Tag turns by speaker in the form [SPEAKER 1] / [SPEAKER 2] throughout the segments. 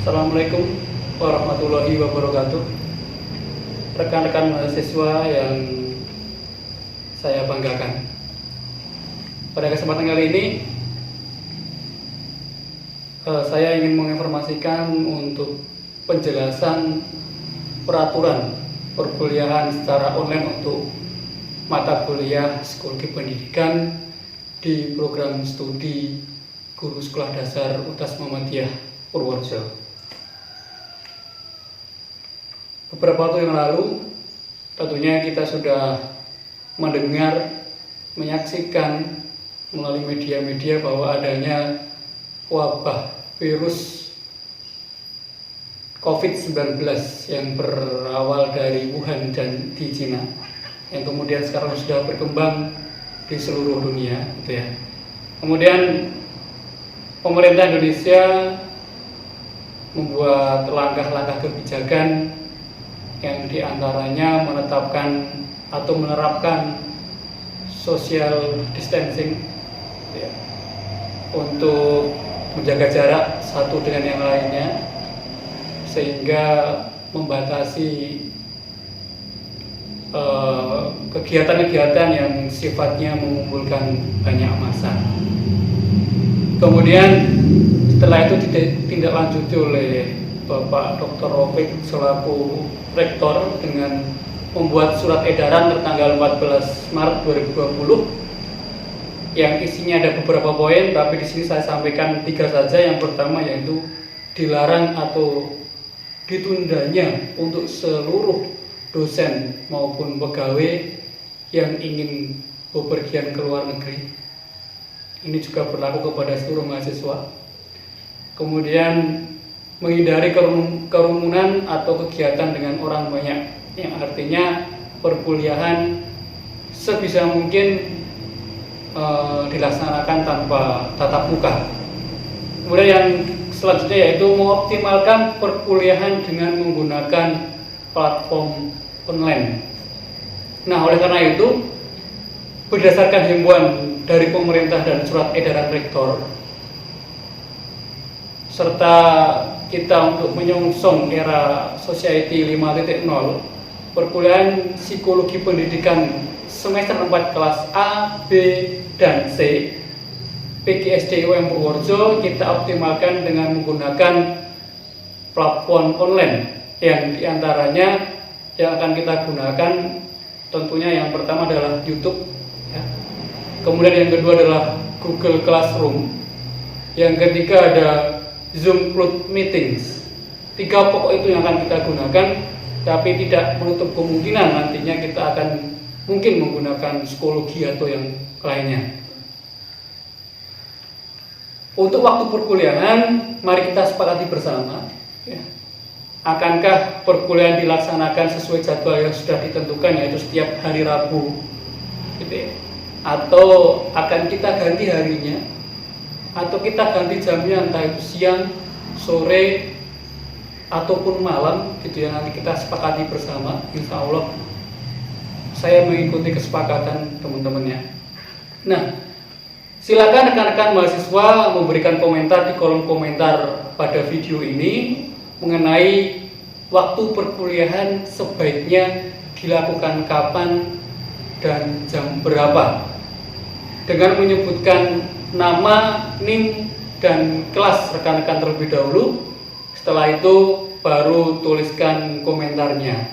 [SPEAKER 1] Assalamualaikum warahmatullahi wabarakatuh. Rekan-rekan mahasiswa yang saya banggakan, pada kesempatan kali ini saya ingin menginformasikan untuk penjelasan peraturan perkuliahan secara online untuk mata kuliah Psikologi Pendidikan di program studi Guru Sekolah Dasar UTAS Muhammadiyah Purworejo. Beberapa waktu yang lalu tentunya kita sudah mendengar, menyaksikan melalui media-media bahwa adanya wabah virus COVID-19 yang berawal dari Wuhan dan di Cina, yang kemudian sekarang sudah berkembang di seluruh dunia, gitu ya. Kemudian pemerintah Indonesia membuat langkah-langkah kebijakan yang diantaranya menetapkan atau menerapkan social distancing, ya, untuk menjaga jarak satu dengan yang lainnya, sehingga membatasi kegiatan-kegiatan yang sifatnya mengumpulkan banyak massa. Kemudian setelah itu ditindaklanjuti oleh Bapak Dr. Rofik selaku Rektor dengan membuat surat edaran tertanggal 14 Maret 2020 yang isinya ada beberapa poin, tapi di sini saya sampaikan 3 saja. Yang pertama yaitu dilarang atau ditundanya untuk seluruh dosen maupun pegawai yang ingin bepergian ke luar negeri. Ini juga berlaku kepada seluruh mahasiswa. Kemudian menghindari kerumunan atau kegiatan dengan orang banyak, yang artinya perkuliahan sebisa mungkin dilaksanakan tanpa tatap muka. Kemudian yang selanjutnya yaitu mengoptimalkan perkuliahan dengan menggunakan platform online. Nah, oleh karena itu, berdasarkan himbauan dari pemerintah dan surat edaran rektor, serta kita untuk menyongsong era Society 5.0, perkuliahan Psikologi Pendidikan semester 4 kelas A, B, dan C PGSD UM Purworejo kita optimalkan dengan menggunakan platform online, yang diantaranya yang akan kita gunakan tentunya yang pertama adalah YouTube, ya. Kemudian yang kedua adalah Google Classroom, yang ketiga ada Zoom Cloud Meetings. 3 pokok itu yang akan kita gunakan, tapi tidak menutup kemungkinan nantinya kita akan mungkin menggunakan psikologi atau yang lainnya. Untuk waktu perkuliahan, mari kita sepakati bersama, ya. Akankah perkuliahan dilaksanakan sesuai jadwal yang sudah ditentukan, yaitu setiap hari Rabu, gitu ya? Atau akan kita ganti harinya, atau kita ganti jamnya, entah itu siang, sore, ataupun malam, gitu ya. Nanti kita sepakati bersama. Insya Allah saya mengikuti kesepakatan teman-temannya. Nah, silakan rekan-rekan mahasiswa memberikan komentar di kolom komentar pada video ini mengenai waktu perkuliahan sebaiknya dilakukan kapan dan jam berapa, dengan menyebutkan nama, NIM, dan kelas rekan-rekan terlebih dahulu. Setelah itu baru tuliskan komentarnya.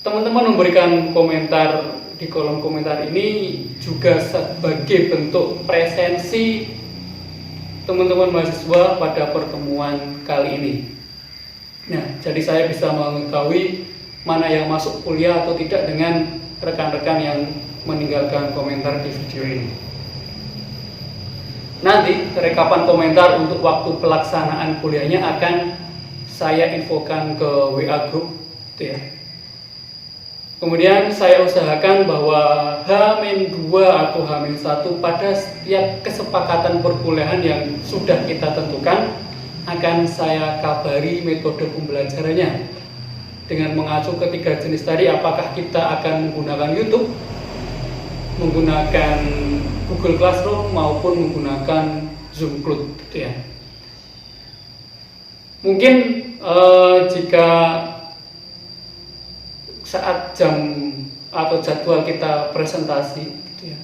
[SPEAKER 1] Teman-teman memberikan komentar di kolom komentar ini juga sebagai bentuk presensi teman-teman mahasiswa pada pertemuan kali ini. Nah, jadi saya bisa mengetahui mana yang masuk kuliah atau tidak dengan rekan-rekan yang meninggalkan komentar di video ini. Nanti rekapan komentar untuk waktu pelaksanaan kuliahnya akan saya infokan ke WA group, gitu ya. Kemudian saya usahakan bahwa H-2 atau H-1 pada setiap kesepakatan perkuliahan yang sudah kita tentukan akan saya kabari metode pembelajarannya dengan mengacu ketiga jenis tadi, apakah kita akan menggunakan YouTube, menggunakan Google Classroom maupun menggunakan Zoom Cloud, gitu ya. Mungkin jika saat jam atau jadwal kita presentasi gitu ya,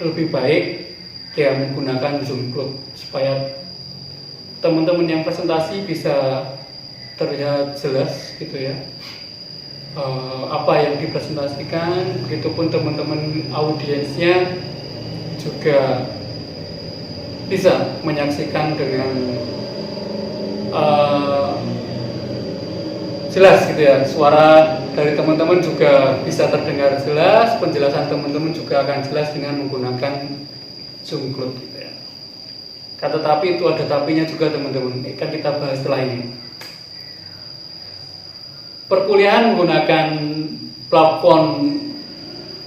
[SPEAKER 1] lebih baik ya menggunakan Zoom Cloud supaya teman-teman yang presentasi bisa terlihat jelas gitu ya, apa yang dipresentasikan, begitupun teman-teman audiensnya juga bisa menyaksikan dengan jelas gitu ya, suara dari teman-teman juga bisa terdengar jelas, penjelasan teman-teman juga akan jelas dengan menggunakan Zoom Cloud gitu ya. Tetapi itu ada tapinya juga teman-teman, kan kita bahas setelah ini. Perkuliahan menggunakan platform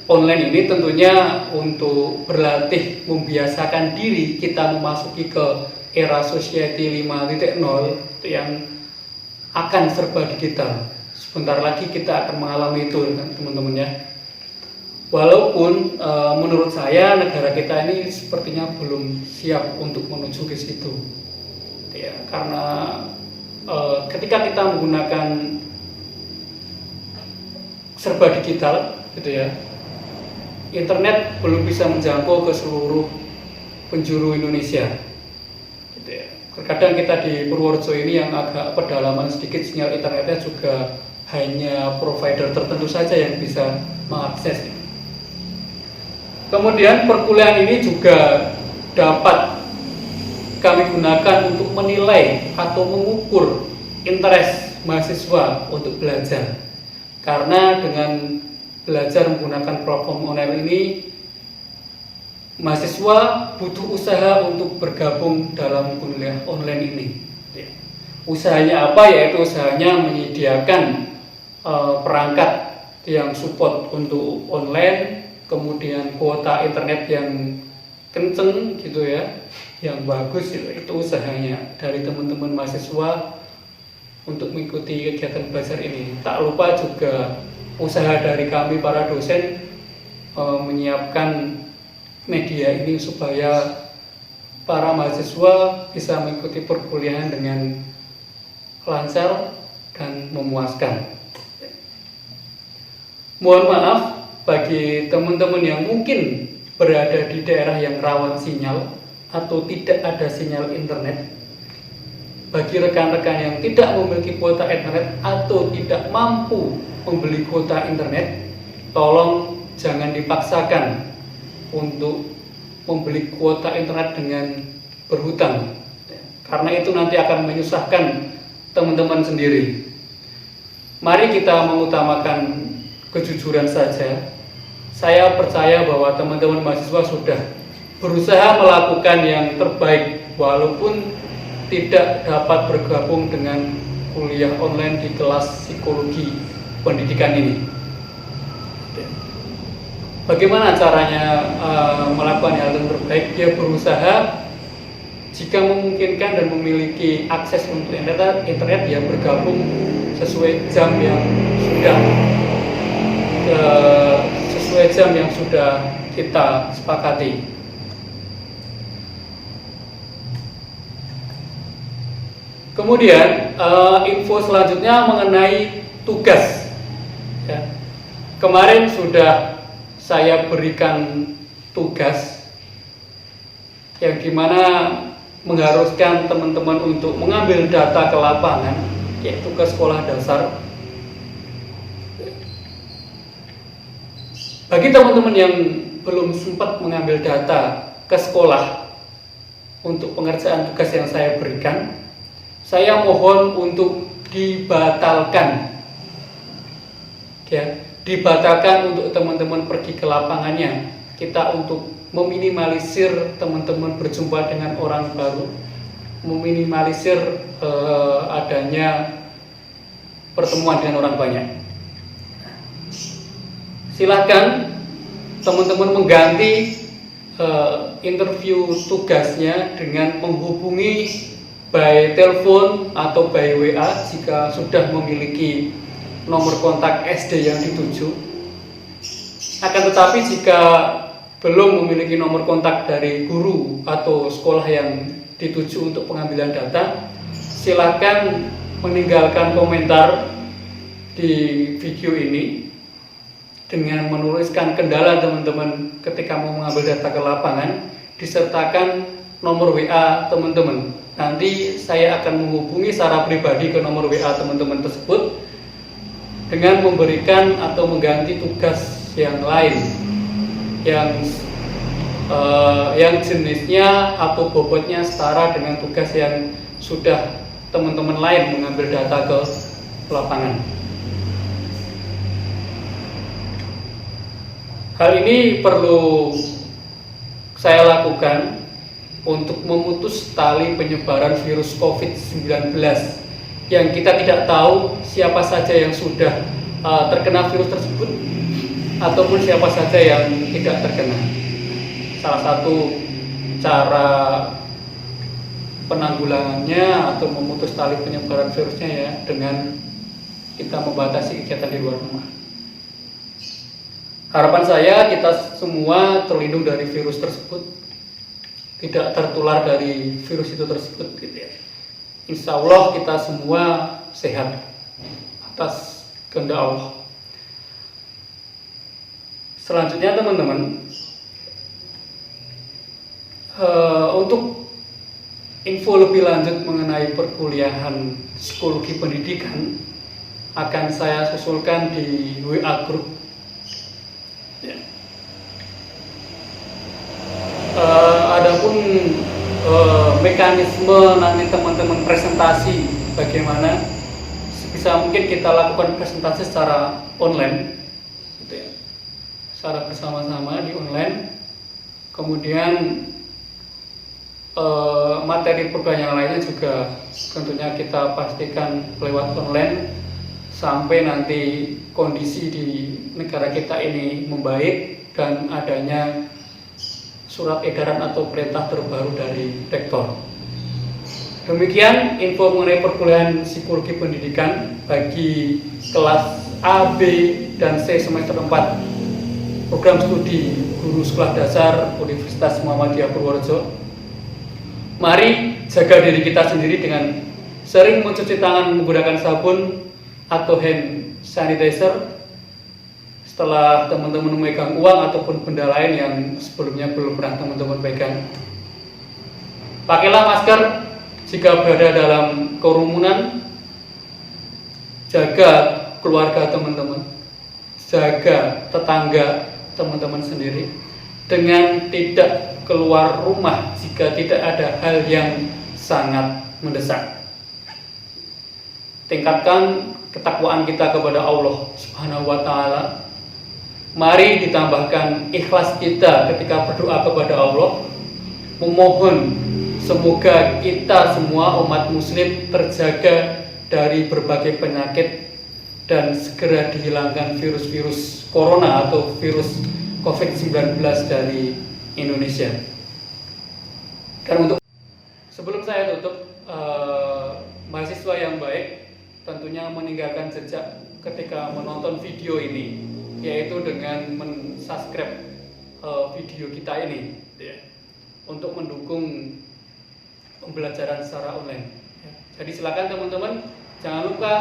[SPEAKER 1] online ini tentunya untuk berlatih membiasakan diri kita memasuki ke era society 5.0 yang akan serba digital. Sebentar lagi kita akan mengalami itu teman-teman ya. Walaupun menurut saya negara kita ini sepertinya belum siap untuk menuju ke situ ya, karena ketika kita menggunakan serba digital gitu ya, internet belum bisa menjangkau ke seluruh penjuru Indonesia gitu ya. Terkadang kita di Purworejo ini yang agak pedalaman sedikit, sinyal internetnya juga hanya provider tertentu saja yang bisa mengakses. Kemudian perkuliahan ini juga dapat kami gunakan untuk menilai atau mengukur interest mahasiswa untuk belajar. Karena dengan belajar menggunakan platform online ini, mahasiswa butuh usaha untuk bergabung dalam kuliah online ini. Usahanya apa? Yaitu usahanya menyediakan perangkat yang support untuk online, kemudian kuota internet yang kenceng gitu ya, yang bagus itu usahanya dari teman-teman mahasiswa untuk mengikuti kegiatan belajar ini. Tak lupa juga usaha dari kami para dosen menyiapkan media ini supaya para mahasiswa bisa mengikuti perkuliahan dengan lancar dan memuaskan. Mohon maaf bagi teman-teman yang mungkin berada di daerah yang rawan sinyal atau tidak ada sinyal internet. Bagi rekan-rekan yang tidak memiliki kuota internet atau tidak mampu membeli kuota internet, tolong jangan dipaksakan untuk membeli kuota internet dengan berhutang, karena itu nanti akan menyusahkan teman-teman sendiri. Mari kita mengutamakan kejujuran saja. Saya percaya bahwa teman-teman mahasiswa sudah berusaha melakukan yang terbaik walaupun tidak dapat bergabung dengan kuliah online di kelas psikologi pendidikan ini. Bagaimana caranya melakukan hal yang terbaik? Dia berusaha, jika memungkinkan dan memiliki akses untuk internet, dia bergabung sesuai jam yang sudah kita sepakati. Kemudian info selanjutnya mengenai tugas ya. Kemarin sudah saya berikan tugas yang dimana mengharuskan teman-teman untuk mengambil data ke lapangan, yaitu ke sekolah dasar. Bagi teman-teman yang belum sempat mengambil data ke sekolah untuk pengerjaan tugas yang saya berikan, saya mohon untuk dibatalkan ya, dibatalkan untuk teman-teman pergi ke lapangannya. Kita untuk meminimalisir teman-teman berjumpa dengan orang baru, meminimalisir adanya pertemuan dengan orang banyak. Silahkan teman-teman mengganti interview tugasnya dengan menghubungi by telepon atau by WA jika sudah memiliki nomor kontak SD yang dituju. Akan tetapi jika belum memiliki nomor kontak dari guru atau sekolah yang dituju untuk pengambilan data, silakan meninggalkan komentar di video ini dengan menuliskan kendala teman-teman ketika mau mengambil data ke lapangan, disertakan nomor WA teman-teman. Nanti saya akan menghubungi secara pribadi ke nomor WA teman-teman tersebut dengan memberikan atau mengganti tugas yang lain yang jenisnya atau bobotnya setara dengan tugas yang sudah teman-teman lain mengambil data ke lapangan. Hal ini perlu saya lakukan untuk memutus tali penyebaran virus COVID-19 yang kita tidak tahu siapa saja yang sudah terkena virus tersebut ataupun siapa saja yang tidak terkena. Salah satu cara penanggulangannya atau memutus tali penyebaran virusnya ya dengan kita membatasi kegiatan di luar rumah. Harapan saya kita semua terlindung dari virus tersebut, tidak tertular dari virus itu tersebut gitu ya. Insya Allah kita semua sehat atas kehendak Allah. Selanjutnya teman-teman, untuk info lebih lanjut mengenai perkuliahan psikologi pendidikan akan saya susulkan di WA Group. Ya. Adapun mekanisme nanti teman-teman presentasi bagaimana, sebisa mungkin kita lakukan presentasi secara online, gitu ya, secara bersama-sama di online. Kemudian materi program yang lainnya juga tentunya kita pastikan lewat online sampai nanti kondisi di negara kita ini membaik dan adanya surat edaran atau perintah terbaru dari rektor. Demikian info mengenai perkuliahan psikologi pendidikan bagi kelas A, B, dan C semester 4 program studi guru sekolah dasar Universitas Muhammadiyah Purworejo. Mari jaga diri kita sendiri dengan sering mencuci tangan menggunakan sabun atau hand sanitizer setelah teman-teman memegang uang ataupun benda lain yang sebelumnya belum pernah teman-teman pegang. Pakailah masker jika berada dalam kerumunan. Jaga keluarga teman-teman, jaga tetangga teman-teman sendiri dengan tidak keluar rumah jika tidak ada hal yang sangat mendesak. Tingkatkan ketakwaan kita kepada Allah Subhanahu wa taala. Mari ditambahkan ikhlas kita ketika berdoa kepada Allah, memohon semoga kita semua umat muslim terjaga dari berbagai penyakit dan segera dihilangkan virus-virus corona atau virus COVID-19 dari Indonesia. Dan untuk sebelum saya tutup, mahasiswa yang baik tentunya meninggalkan jejak ketika menonton video ini, yaitu dengan men-subscribe video kita ini ya, untuk mendukung pembelajaran secara online ya. Jadi silakan teman-teman, jangan lupa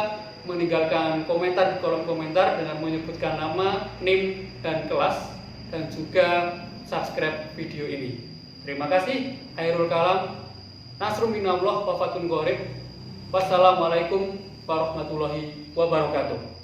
[SPEAKER 1] meninggalkan komentar di kolom komentar dengan menyebutkan nama, NIM, dan kelas, dan juga subscribe video ini. Terima kasih. Akhirul kalam, nasrun minallah wa fatun qorib. Wassalamualaikum warahmatullahi wabarakatuh.